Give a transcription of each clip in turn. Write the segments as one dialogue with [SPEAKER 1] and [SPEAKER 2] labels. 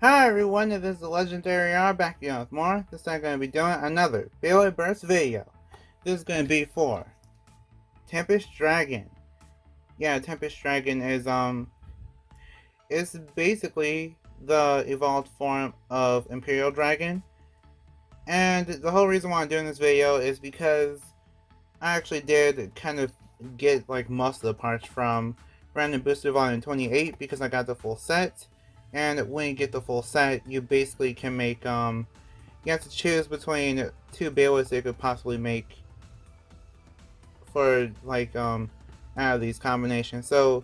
[SPEAKER 1] Hi everyone, this is the Legendary R back again with more. This time I'm going to be doing another Beyblade Burst video. This is going to be for Tempest Dragon. Yeah, Tempest Dragon is basically the evolved form of Imperial Dragon. And the whole reason why I'm doing this video is because I actually did kind of get like most of the parts from Random Booster Volume 28 because I got the full set. And when you get the full set, you basically can make, you have to choose between two Beyblades that you could possibly make for, like, out of these combinations. So,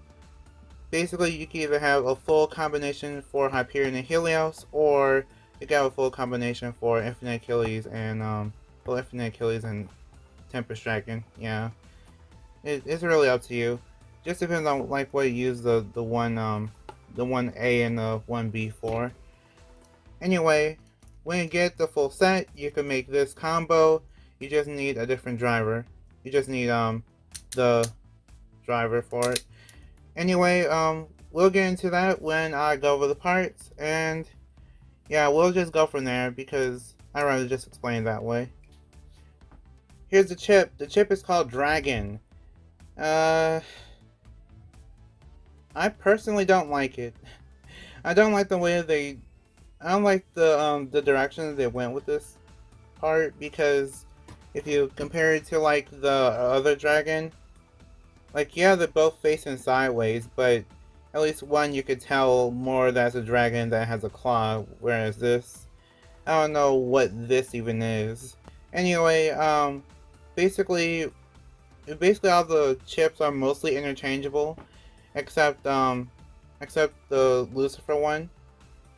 [SPEAKER 1] basically, you can either have a full combination for Hyperion and Helios, or you can have a full combination for Infinite Achilles and, Tempest Dragon. Yeah. It's really up to you. Just depends on, like, what you use the 1A and the 1B for. Anyway, when you get the full set, you can make this combo. You just need a different driver. You just need the driver for it. Anyway, we'll get into that when I go over the parts, and yeah, we'll just go from there because I'd rather just explain it that way. Here's the chip. The chip is called Dragon. I personally don't like it. I don't like the way I don't like the direction they went with this part, because if you compare it to like the other dragon, like, yeah, they're both facing sideways, but at least one you could tell more that's a dragon that has a claw, whereas this, I don't know what this even is. Anyway, basically all the chips are mostly interchangeable, except the Lucifer one.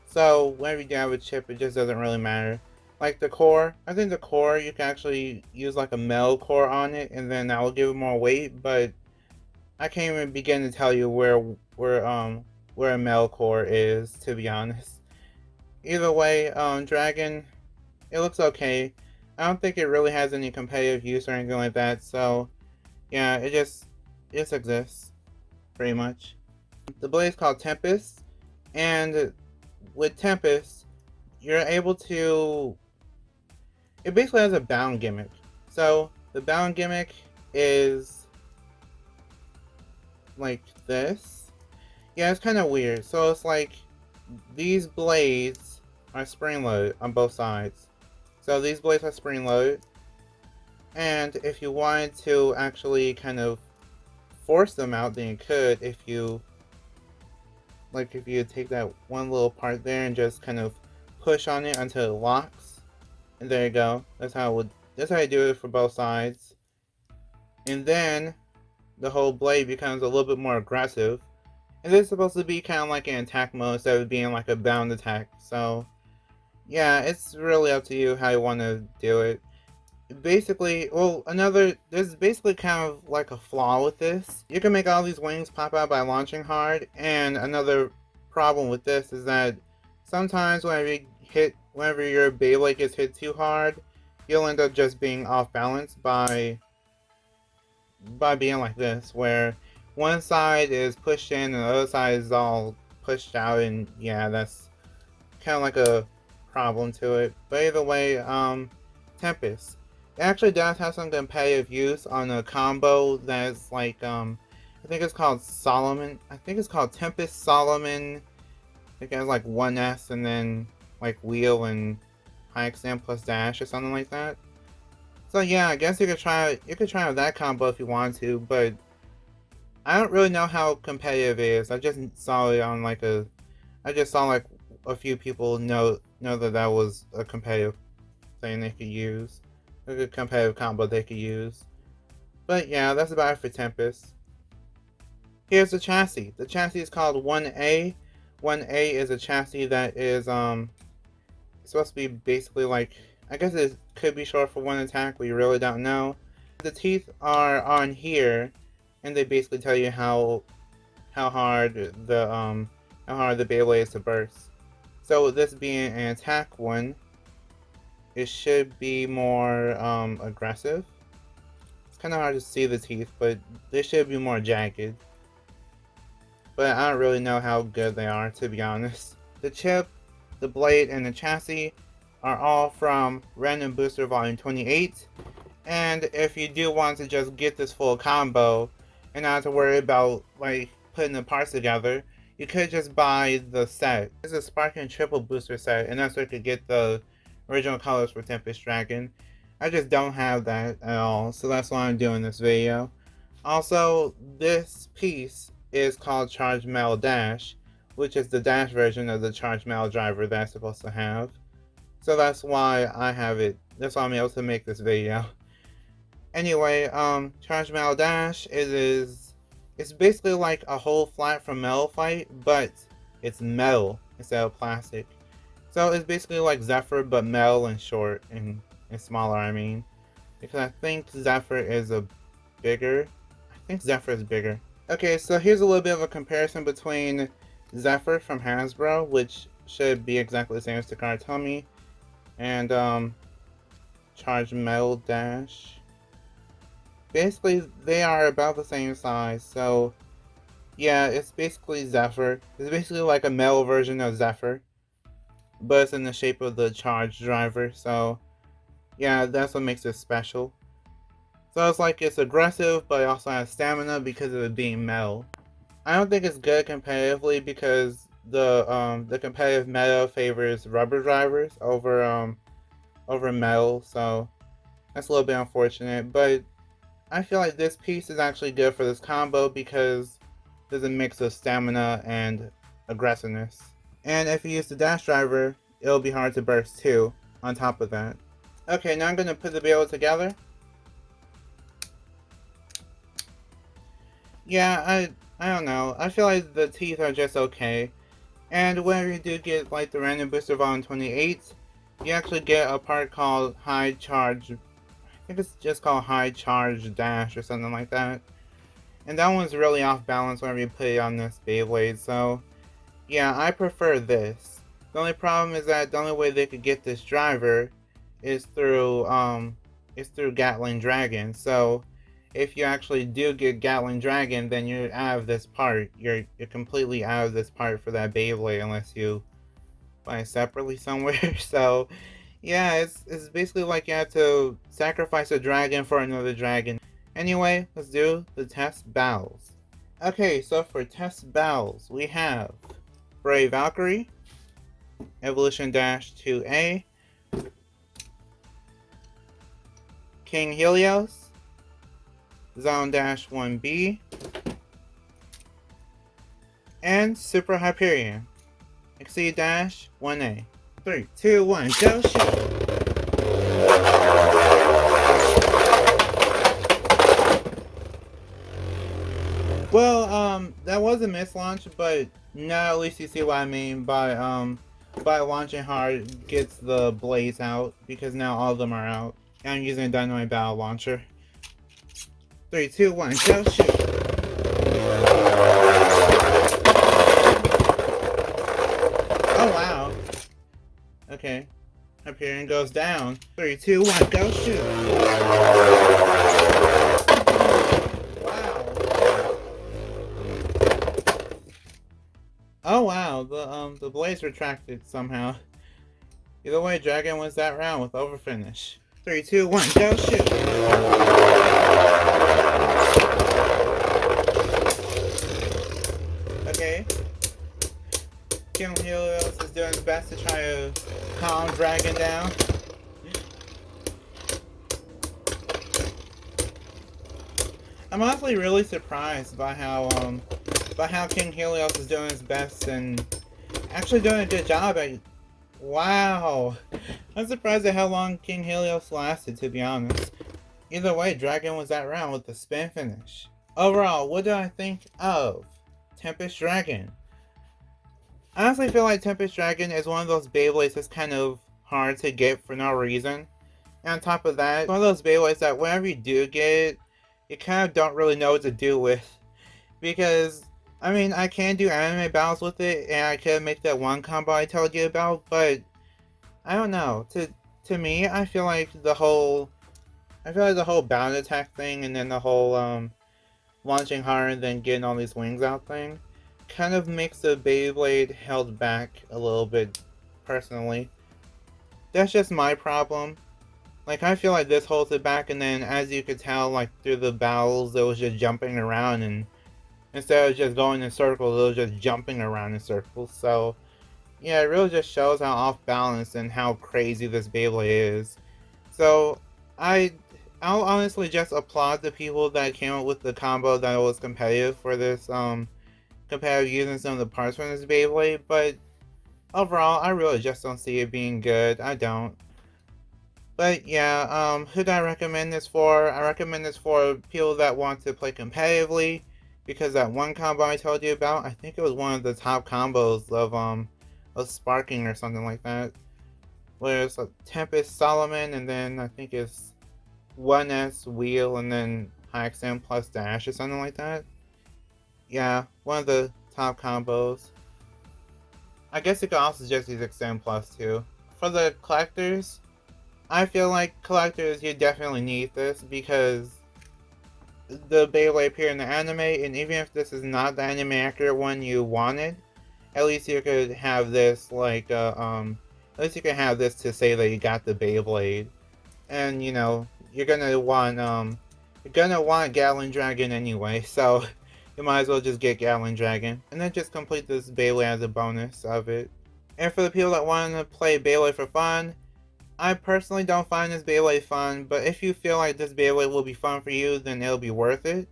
[SPEAKER 1] So whenever you have a chip, it just doesn't really matter. Like the core, I think the core you can actually use like a metal core on it, and then that will give it more weight. But I can't even begin to tell you where a metal core is, to be honest. Either way, Dragon, it looks okay. I don't think it really has any competitive use or anything like that. So yeah, it just exists, pretty much. The blade is called Tempest, and with Tempest, you're able to... It basically has a bound gimmick. So the bound gimmick is like this. Yeah, it's kind of weird. So it's like these blades are spring-loaded on both sides. So these blades are spring-loaded, and if you wanted to actually kind of force them out, then you could if you take that one little part there and just kind of push on it until it locks, and there you go. That's how you do it for both sides. And then the whole blade becomes a little bit more aggressive, and this is supposed to be kind of like an attack mode instead of being like a bound attack. So yeah, it's really up to you how you want to do it. Basically, well, there's basically kind of like a flaw with this. You can make all these wings pop out by launching hard, and another problem with this is that sometimes whenever your Beyblade gets hit too hard, you'll end up just being off balance by being like this, where one side is pushed in and the other side is all pushed out, and yeah, that's kind of like a problem to it. But either way, Tempest. It actually does have some competitive use on a combo that's like, I think it's called Solomon. I think it's called Tempest Solomon. I think it has like 1S and then like wheel and high extend plus dash or something like that. So yeah, I guess you could try that combo if you want to, but I don't really know how competitive it is. I just saw it on like a few people know that was a competitive thing they could use. A good competitive combo they could use. But yeah, that's about it for Tempest. Here's the chassis. The chassis is called 1A. 1A is a chassis that is supposed to be basically like, I guess it could be short for one attack, we really don't know. The teeth are on here, and they basically tell you how hard the Beyblade is to burst. So with this being an attack one, it should be more aggressive. It's kind of hard to see the teeth, but they should be more jagged. But I don't really know how good they are, to be honest. The the blade, and the chassis are all from Random Booster Volume 28. And if you do want to just get this full combo and not have to worry about like putting the parts together, you could just buy the set. It's a Sparking Triple Booster set, and that's where you could get the original colors for Tempest Dragon. I just don't have that at all, so that's why I'm doing this video. Also, this piece is called Charge Metal Dash, which is the dash version of the Charge Metal driver that I'm supposed to have. So that's why I have it. That's why I'm able to make this video. Anyway, Charge Metal Dash, it's basically like a whole flat from Metal Fight, but it's metal instead of plastic. So it's basically like Zephyr, but metal and short and smaller, I mean. Because I think Zephyr is bigger. I think Zephyr is bigger. Okay, so here's a little bit of a comparison between Zephyr from Hasbro, which should be exactly the same as Takara Tomy, and Charge Metal Dash. Basically, they are about the same size, so yeah, it's basically Zephyr. It's basically like a metal version of Zephyr, but it's in the shape of the Charge driver, so yeah, that's what makes it special. So it's like it's aggressive, but it also has stamina because of it being metal. I don't think it's good competitively because the competitive meta favors rubber drivers over metal, so that's a little bit unfortunate. But I feel like this piece is actually good for this combo because there's a mix of stamina and aggressiveness. And if you use the dash driver, it'll be hard to burst too, on top of that. Okay, now I'm going to put the Beyblade together. Yeah, I don't know. I feel like the teeth are just okay. And whenever you do get like the Random Booster Volume 28, you actually get a part called High Charge. I think it's just called High Charge Dash or something like that. And that one's really off balance whenever you put it on this Beyblade, so yeah, I prefer this. The only problem is that the only way they could get this driver is through Gatling Dragon. So if you actually do get Gatling Dragon, then you're out of this part. You're completely out of this part for that Beyblade unless you buy it separately somewhere. So yeah, it's basically like you have to sacrifice a dragon for another dragon. Anyway, let's do the test battles. Okay, so for test battles, we have Brave Valkyrie, Evolution Dash 2A, King Helios, Zone Dash 1B, and Super Hyperion, Exceed Dash 1A. 3, 2, 1, go shoot! Well, that was a mislaunch, but now at least you see what I mean by launching hard gets the blades out, because now all of them are out. And I'm using a Dynamite Battle Launcher. 3, 2, 1, go shoot! Oh wow. Okay. Hyperion goes down. 3, 2, 1, go shoot! Oh wow, the blades retracted somehow. Either way, Dragon wins that round with overfinish. 3, 2, 1, go shoot! Okay. King Helios is doing his best to try to calm Dragon down. I'm honestly really surprised by how King Helios is doing his best and actually doing a good job at. Wow, I'm surprised at how long King Helios lasted, to be honest. Either way, Dragon was that round with the spin finish. Overall, what do I think of Tempest Dragon? I honestly feel like Tempest Dragon is one of those Beyblades that's kind of hard to get for no reason. And on top of that, one of those Beyblades that whenever you do get it, you kind of don't really know what to do with. Because, I mean, I can do anime battles with it, and I could make that one combo I told you about, but I don't know. To me, I feel like the whole bound attack thing, and then the whole launching hard and then getting all these wings out thing, kind of makes the Beyblade held back a little bit personally. That's just my problem. Like, I feel like this holds it back, and then as you could tell, like, through the battles, it was just jumping around, and instead of just going in circles, it was just jumping around in circles. So, yeah, it really just shows how off balance and how crazy this Beyblade is. So, I'll honestly just applaud the people that came up with the combo that was competitive for this, competitive using some of the parts from this Beyblade, but overall, I really just don't see it being good. I don't. But yeah, who do I recommend this for? I recommend this for people that want to play competitively, because that one combo I told you about, I think it was one of the top combos of Sparking or something like that. Where it's a Tempest Solomon, and then I think it's 1S Wheel, and then High Extend plus Dash or something like that. Yeah, one of the top combos. I guess you could also just use Extend Plus too. For the collectors, I feel like collectors, you definitely need this because the Beyblade appear in the anime, and even if this is not the anime accurate one you wanted, at least you could have this like at least you can have this to say that you got the Beyblade. And you know, you're gonna want Gatling Dragon anyway, so you might as well just get Gatling Dragon and then just complete this Beyblade as a bonus of it. And for the people that want to play Beyblade for fun, I personally don't find this Beyblade fun, but if you feel like this Beyblade will be fun for you, then it'll be worth it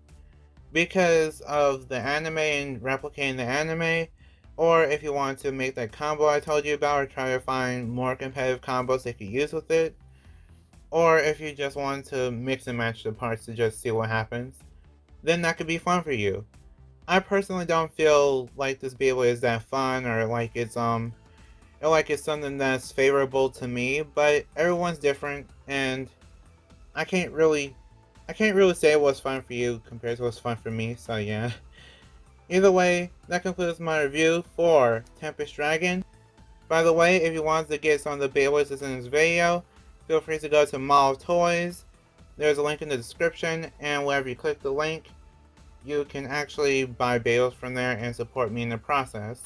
[SPEAKER 1] because of the anime and replicating the anime, or if you want to make that combo I told you about or try to find more competitive combos they could use with it, or if you just want to mix and match the parts to just see what happens, then that could be fun for you. I personally don't feel like this Beyblade is that fun or like it's something that's favorable to me, but everyone's different, and I can't really say what's fun for you compared to what's fun for me, so yeah. Either way, that concludes my review for Tempest Dragon. By the way, if you want to get some of the Beyblades that's in this video, feel free to go to Mall of Toys. There's a link in the description, and wherever you click the link, you can actually buy Beyblades from there and support me in the process.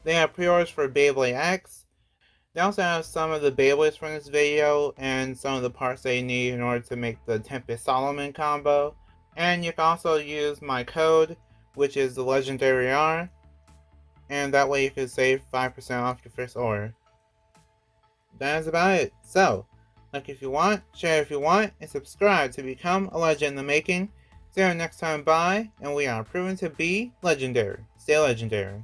[SPEAKER 1] They have pre-orders for Beyblade X. They also have some of the Beyblades from this video and some of the parts they need in order to make the Tempest Solomon combo. And you can also use my code, which is the Legendary R, and that way you can save 5% off your first order. That is about it. So, like if you want, share if you want, and subscribe to become a legend in the making. See you next time, bye, and we are proven to be legendary. Stay legendary.